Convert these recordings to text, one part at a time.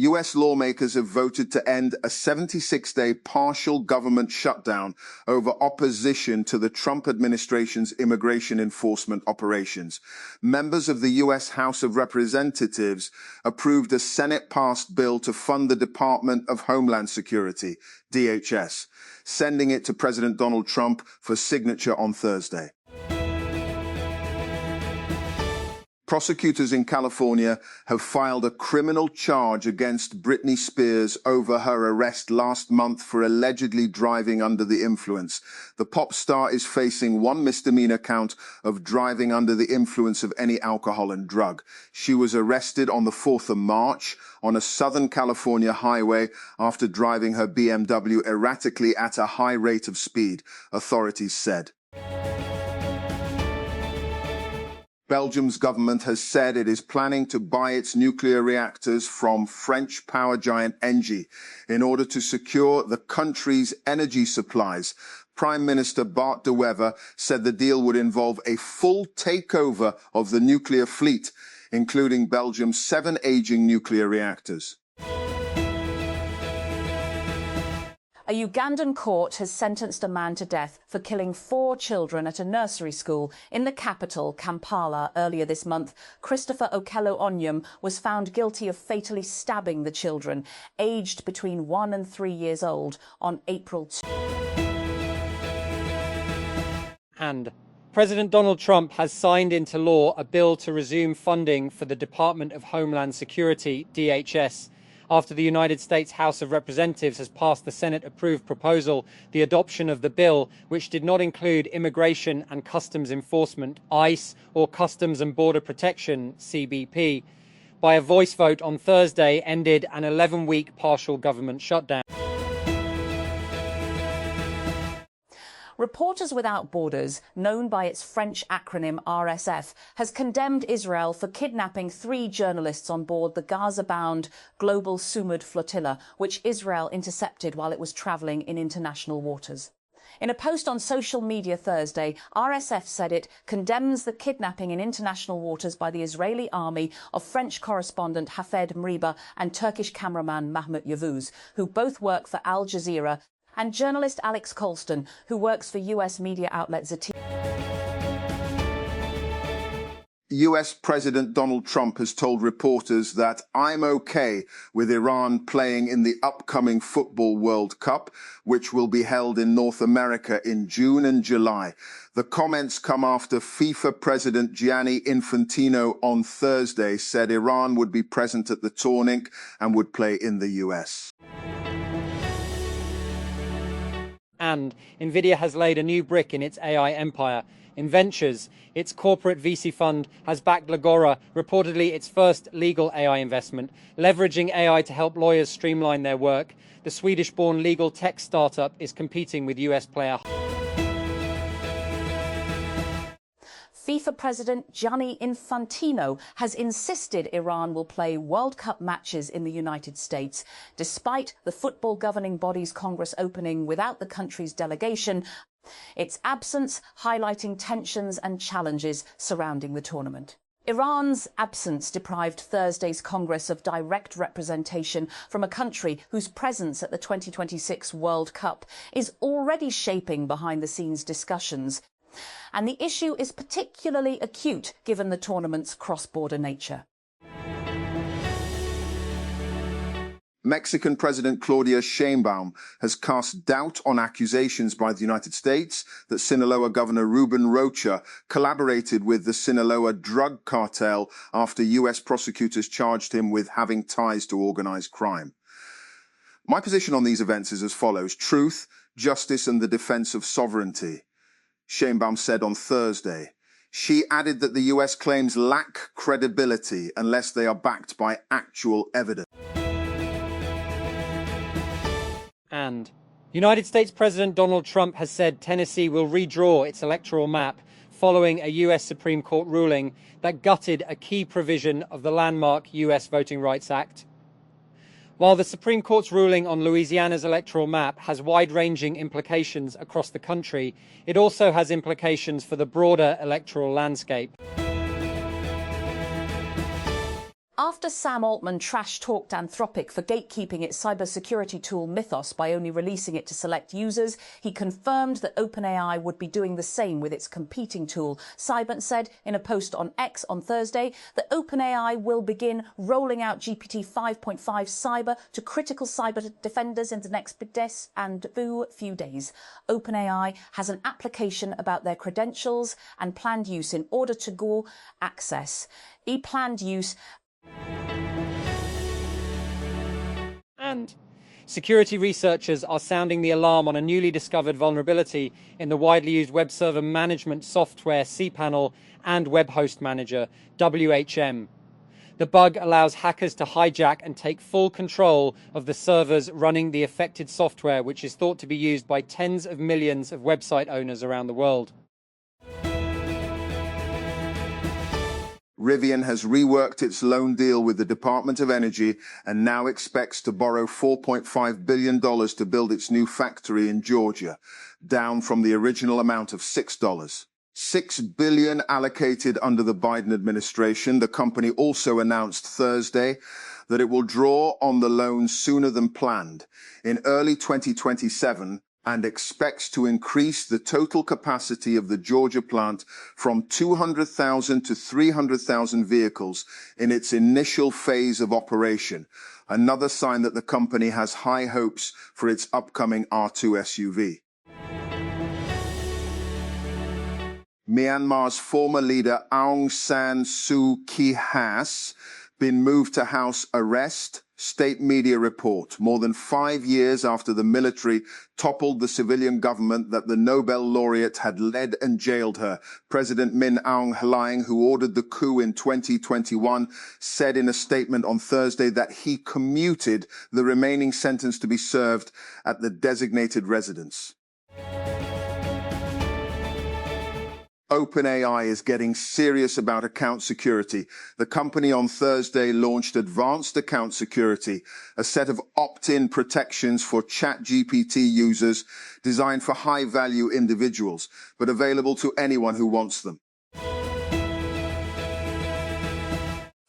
US lawmakers have voted to end a 76-day partial government shutdown over opposition to the Trump administration's immigration enforcement operations. Members of the US House of Representatives approved a Senate-passed bill to fund the Department of Homeland Security, DHS, sending it to President Donald Trump for signature on Thursday. Prosecutors in California have filed a criminal charge against Britney Spears over her arrest last month for allegedly driving under the influence. The pop star is facing one misdemeanor count of driving under the influence of any alcohol and drug. She was arrested on the 4th of March on a Southern California highway after driving her BMW erratically at a high rate of speed, authorities said. Belgium's government has said it is planning to buy its nuclear reactors from French power giant Engie in order to secure the country's energy supplies. Prime Minister Bart de Wever said the deal would involve a full takeover of the nuclear fleet, including Belgium's 7 aging nuclear reactors. A Ugandan court has sentenced a man to death for killing 4 children at a nursery school in the capital, Kampala, earlier this month. Christopher Okello Onyem was found guilty of fatally stabbing the children, aged between 1 and 3 years old, on April 2. And President Donald Trump has signed into law a bill to resume funding for the Department of Homeland Security, DHS. After the United States House of Representatives has passed the Senate-approved proposal, the adoption of the bill, which did not include Immigration and Customs Enforcement, ICE, or Customs and Border Protection, CBP, by a voice vote on Thursday, ended an 11-week partial government shutdown. Reporters Without Borders, known by its French acronym RSF, has condemned Israel for kidnapping 3 journalists on board the Gaza-bound Global Sumud flotilla, which Israel intercepted while it was travelling in international waters. In a post on social media Thursday, RSF said it condemns the kidnapping in international waters by the Israeli army of French correspondent Hafed Mriba and Turkish cameraman Mahmout Yavuz, who both work for Al Jazeera, and journalist Alex Colston, who works for US media outlet Zati. US President Donald Trump has told reporters that "I'm okay with Iran playing in the upcoming Football World Cup, which will be held in North America in June and July." The comments come after FIFA President Gianni Infantino on Thursday said Iran would be present at the tournament and would play in the US. And Nvidia has laid a new brick in its AI empire. InVentures, its corporate VC fund, has backed Legora, reportedly its first legal AI investment, leveraging AI to help lawyers streamline their work. The Swedish-born legal tech startup is competing with US player. FIFA President Gianni Infantino has insisted Iran will play World Cup matches in the United States, despite the football governing body's Congress opening without the country's delegation, its absence highlighting tensions and challenges surrounding the tournament. Iran's absence deprived Thursday's Congress of direct representation from a country whose presence at the 2026 World Cup is already shaping behind-the-scenes discussions. And the issue is particularly acute given the tournament's cross-border nature. Mexican President Claudia Sheinbaum has cast doubt on accusations by the United States that Sinaloa Governor Ruben Rocha collaborated with the Sinaloa drug cartel after U.S. prosecutors charged him with having ties to organized crime. My position on these events is as follows: truth, justice, and the defense of sovereignty, Sheinbaum said on Thursday. She added that the U.S. claims lack credibility unless they are backed by actual evidence. And United States President Donald Trump has said Tennessee will redraw its electoral map following a U.S. Supreme Court ruling that gutted a key provision of the landmark U.S. Voting Rights Act. While the Supreme Court's ruling on Louisiana's electoral map has wide-ranging implications across the country, it also has implications for the broader electoral landscape. After Sam Altman trash-talked Anthropic for gatekeeping its cybersecurity tool Mythos by only releasing it to select users, he confirmed that OpenAI would be doing the same with its competing tool. Cybert said in a post on X on Thursday that OpenAI will begin rolling out GPT 5.5 Cyber to critical cyber defenders in the next few days. OpenAI has an application about their credentials and planned use in order to go access. Planned use. And security researchers are sounding the alarm on a newly discovered vulnerability in the widely used web server management software cPanel and web host manager WHM. The bug allows hackers to hijack and take full control of the servers running the affected software, which is thought to be used by tens of millions of website owners around the world. Rivian has reworked its loan deal with the Department of Energy and now expects to borrow $4.5 billion to build its new factory in Georgia, down from the original amount of $6. $6 billion allocated under the Biden administration. The company also announced Thursday that it will draw on the loan sooner than planned, in early 2027, and expects to increase the total capacity of the Georgia plant from 200,000 to 300,000 vehicles in its initial phase of operation, another sign that the company has high hopes for its upcoming R2 SUV. Myanmar's former leader Aung San Suu Kyi has been moved to house arrest, state media report, more than 5 years after the military toppled the civilian government that the Nobel laureate had led and jailed her. President Min Aung Hlaing, who ordered the coup in 2021, said in a statement on Thursday that he commuted the remaining sentence to be served at the designated residence. OpenAI is getting serious about account security. The company on Thursday launched Advanced Account Security, a set of opt-in protections for ChatGPT users designed for high-value individuals, but available to anyone who wants them.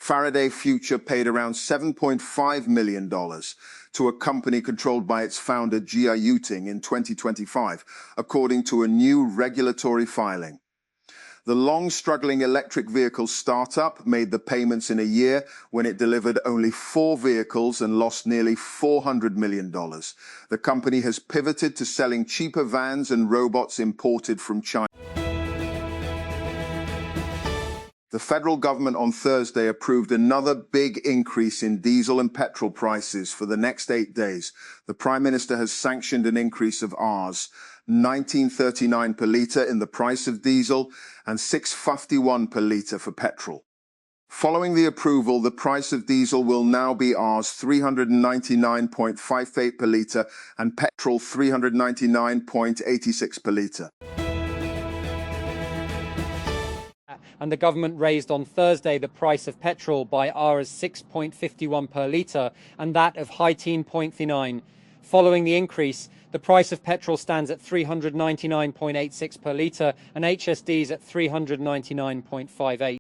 Faraday Future paid around $7.5 million to a company controlled by its founder Jia Yuting in 2025, according to a new regulatory filing. The long-struggling electric vehicle startup made the payments in a year when it delivered only 4 vehicles and lost nearly $400 million. The company has pivoted to selling cheaper vans and robots imported from China. The federal government on Thursday approved another big increase in diesel and petrol prices for the next 8 days. The Prime Minister has sanctioned an increase of Rs. 19.39 per litre in the price of diesel and 6.51 per litre for petrol. Following the approval, the price of diesel will now be Rs. 399.58 per litre and petrol 399.86 per litre. And the government raised on Thursday the price of petrol by Rs 6.51 per litre and that of high-teen 0.39. Following the increase, the price of petrol stands at 399.86 per litre and HSDs at 399.58.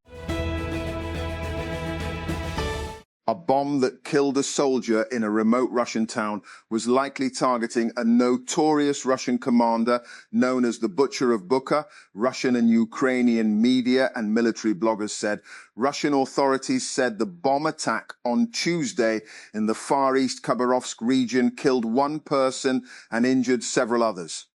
A bomb that killed a soldier in a remote Russian town was likely targeting a notorious Russian commander known as the Butcher of Bucha. Russian and Ukrainian media and military bloggers said. Russian authorities said the bomb attack on Tuesday in the Far East Khabarovsk region killed 1 person and injured several others.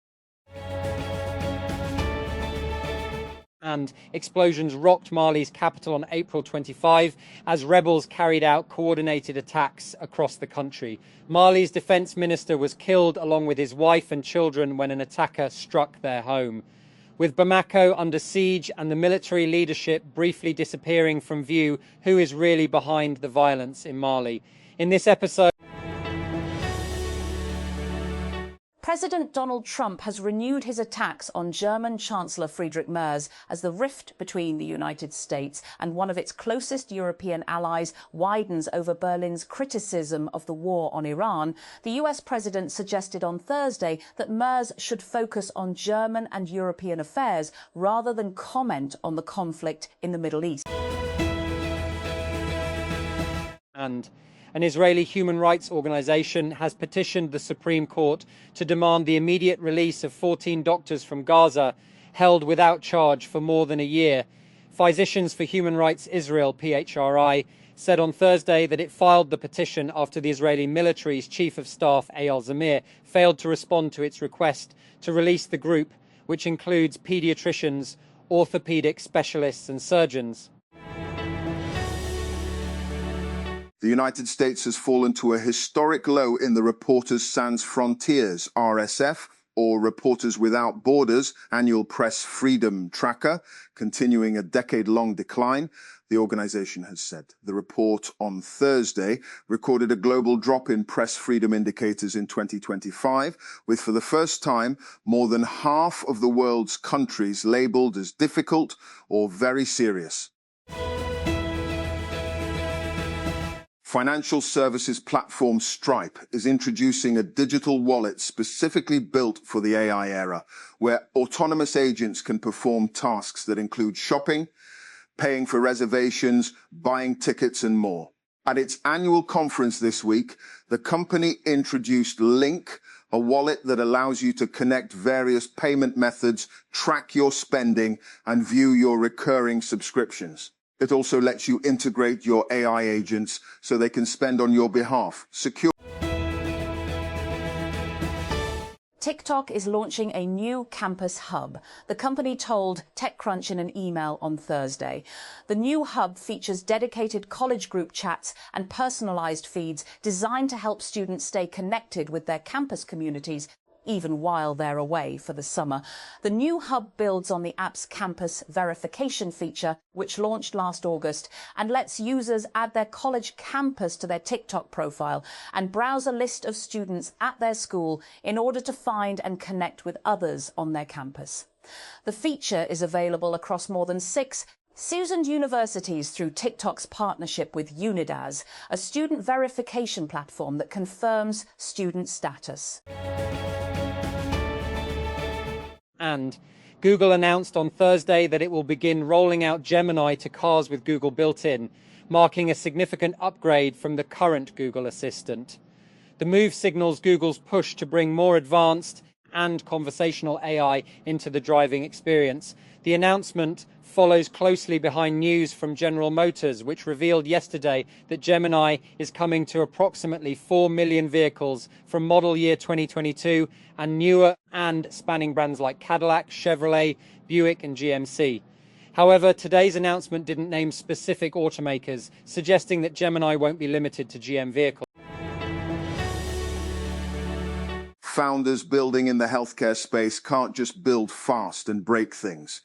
And explosions rocked Mali's capital on April 25 as rebels carried out coordinated attacks across the country. Mali's defense minister was killed along with his wife and children when an attacker struck their home. With Bamako under siege and the military leadership briefly disappearing from view, who is really behind the violence in Mali? In this episode, President Donald Trump has renewed his attacks on German Chancellor Friedrich Merz as the rift between the United States and one of its closest European allies widens over Berlin's criticism of the war on Iran. The US president suggested on Thursday that Merz should focus on German and European affairs rather than comment on the conflict in the Middle East. And an Israeli human rights organization has petitioned the Supreme Court to demand the immediate release of 14 doctors from Gaza held without charge for more than a year. Physicians for Human Rights Israel, PHRI, said on Thursday that it filed the petition after the Israeli military's chief of staff, Eyal Zamir, failed to respond to its request to release the group, which includes pediatricians, orthopedic specialists and surgeons. The United States has fallen to a historic low in the Reporters Sans Frontières, RSF, or Reporters Without Borders, annual press freedom tracker, continuing a decade-long decline, the organization has said. The report on Thursday recorded a global drop in press freedom indicators in 2025, with for the first time more than half of the world's countries labeled as difficult or very serious. Financial services platform Stripe is introducing a digital wallet specifically built for the AI era, where autonomous agents can perform tasks that include shopping, paying for reservations, buying tickets, and more. At its annual conference this week, the company introduced Link, a wallet that allows you to connect various payment methods, track your spending, and view your recurring subscriptions. It also lets you integrate your AI agents so they can spend on your behalf. Secure. TikTok is launching a new campus hub. The company told TechCrunch in an email on Thursday. The new hub features dedicated college group chats and personalized feeds designed to help students stay connected with their campus communities even while they're away for the summer. The new hub builds on the app's campus verification feature, which launched last August, and lets users add their college campus to their TikTok profile and browse a list of students at their school in order to find and connect with others on their campus. The feature is available across more than 6 seasoned universities through TikTok's partnership with Unidaz, a student verification platform that confirms student status. And Google announced on Thursday that it will begin rolling out Gemini to cars with Google built-in, marking a significant upgrade from the current Google Assistant. The move signals Google's push to bring more advanced and conversational AI into the driving experience. The announcement follows closely behind news from General Motors, which revealed yesterday that Gemini is coming to approximately 4 million vehicles from model year 2022 and newer, and spanning brands like Cadillac, Chevrolet, Buick and GMC. However, today's announcement didn't name specific automakers, suggesting that Gemini won't be limited to GM vehicles. Founders building in the healthcare space can't just build fast and break things.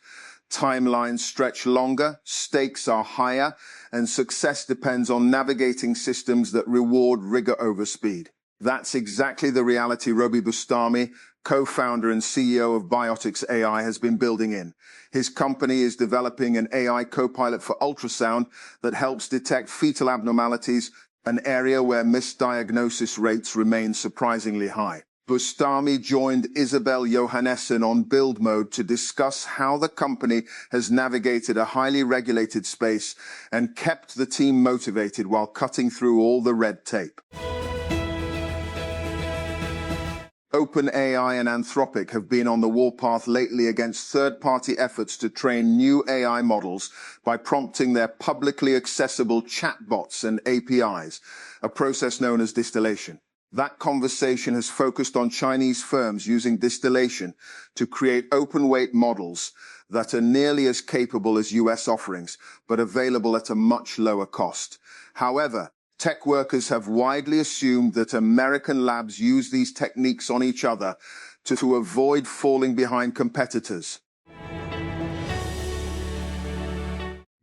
Timelines stretch longer, stakes are higher, and success depends on navigating systems that reward rigor over speed. That's exactly the reality Robi Bustami, co-founder and CEO of Biotics AI, has been building in. His company is developing an AI co-pilot for ultrasound that helps detect fetal abnormalities, an area where misdiagnosis rates remain surprisingly high. Bustami joined Isabel Johannesson on Build Mode to discuss how the company has navigated a highly regulated space and kept the team motivated while cutting through all the red tape. OpenAI and Anthropic have been on the warpath lately against third-party efforts to train new AI models by prompting their publicly accessible chatbots and APIs, a process known as distillation. That conversation has focused on Chinese firms using distillation to create open-weight models that are nearly as capable as US offerings, but available at a much lower cost. However, tech workers have widely assumed that American labs use these techniques on each other to avoid falling behind competitors.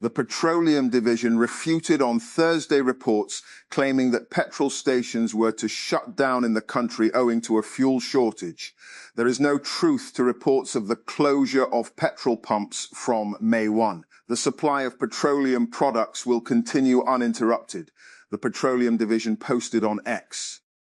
The petroleum division refuted on Thursday reports claiming that petrol stations were to shut down in the country owing to a fuel shortage. There is no truth to reports of the closure of petrol pumps from May 1. The supply of petroleum products will continue uninterrupted, the petroleum division posted on X.